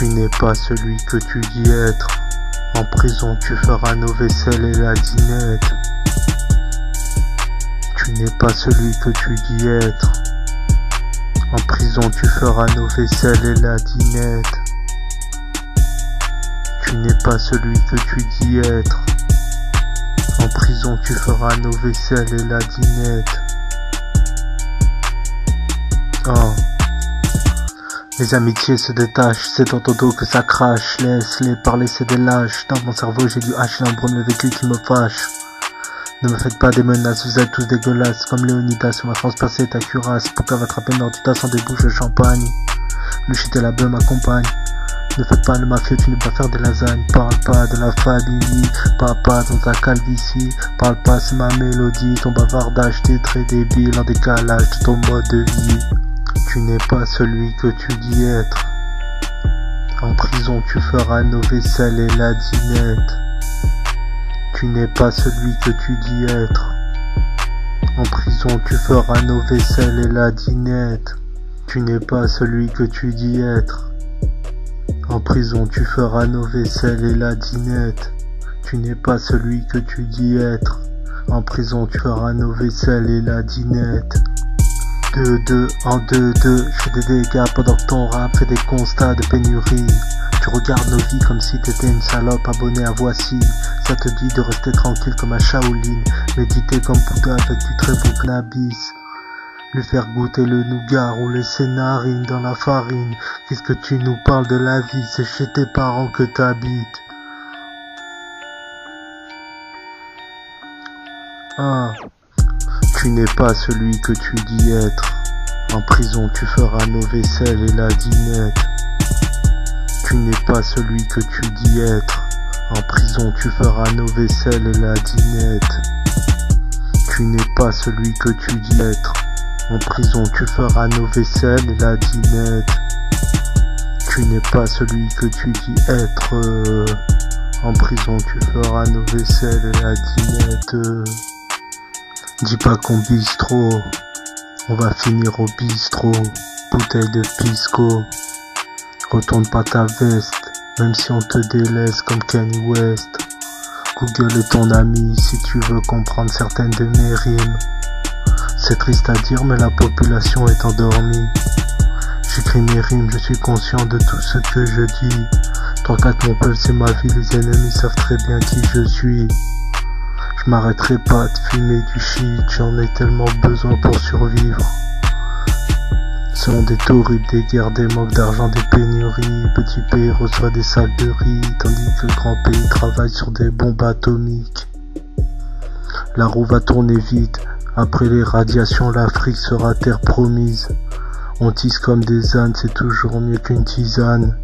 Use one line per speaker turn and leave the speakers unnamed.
Tu n'es pas celui que tu dis être. En prison tu feras nos vaisselles et la dinette. Tu n'es pas celui que tu dis être. En prison tu feras nos vaisselles et la dinette. Tu n'es pas celui que tu dis être. En prison tu feras nos vaisselles et la dinette. Oh. Les amitiés se détachent, c'est dans ton dos que ça crache. Laisse-les parler, c'est des lâches. Dans mon cerveau j'ai du hache, l'ombre de mes vécus qui me fâche. Ne me faites pas des menaces, vous êtes tous dégueulasses. Comme Léonidas, ma France passée ta cuirasse. Pourquoi va attraper Norditas sans des bouches de champagne. Le shit et la beuh m'accompagnent. Ne faites pas le mafieux, tu ne peux pas faire des lasagnes. Parle pas de la famille, parle pas dans ta calvitie. Parle pas, c'est ma mélodie. Ton bavardage, t'es très débile en décalage de ton mode de vie. Tu n'es pas celui que tu dis être. En prison tu feras nos vaisselles et la dinette. Tu n'es pas celui que tu dis être. En prison tu feras nos vaisselles et la dinette. Tu n'es pas celui que tu dis être. En prison tu feras nos vaisselles et la dinette. Tu n'es pas celui que tu dis être. En prison tu feras nos vaisselles et la dinette. 2-2 en 2-2, je fais des dégâts pendant que ton rap fait des constats de pénurie. Tu regardes nos vies comme si t'étais une salope abonnée à Voici. Ça te dit de rester tranquille comme un Shaolin, méditer comme Bouddha avec du très beau cannabis. Lui faire goûter le nougat, rouler ses narines dans la farine. Qu'est-ce que tu nous parles de la vie, c'est chez tes parents que t'habites. Ah. Tu n'es pas celui que tu dis être. En prison tu feras nos vaisselles et la dinette. Tu n'es pas celui que tu dis être. En prison tu feras nos vaisselles et la dinette. Tu n'es pas celui que tu dis être. En prison tu feras nos vaisselles et la dinette. Tu n'es pas celui que tu dis être. En prison tu feras nos vaisselles et la dinette. Dis pas qu'on bistrot, on va finir au bistrot. Bouteille de pisco, retourne pas ta veste, même si on te délaisse comme Kanye West. Google est ton ami si tu veux comprendre certaines de mes rimes. C'est triste à dire mais la population est endormie. J'écris mes rimes, je suis conscient de tout ce que je dis. 3-4 mon peuple c'est ma vie, les ennemis savent très bien qui je suis. Je m'arrêterai pas de fumer du shit, j'en ai tellement besoin pour survivre. Selon des torrides, des guerres, des manques d'argent, des pénuries. Petit pays reçoit des sacs de riz, tandis que le grand pays travaille sur des bombes atomiques. La roue va tourner vite, après les radiations l'Afrique sera terre promise. On tisse comme des ânes, c'est toujours mieux qu'une tisane.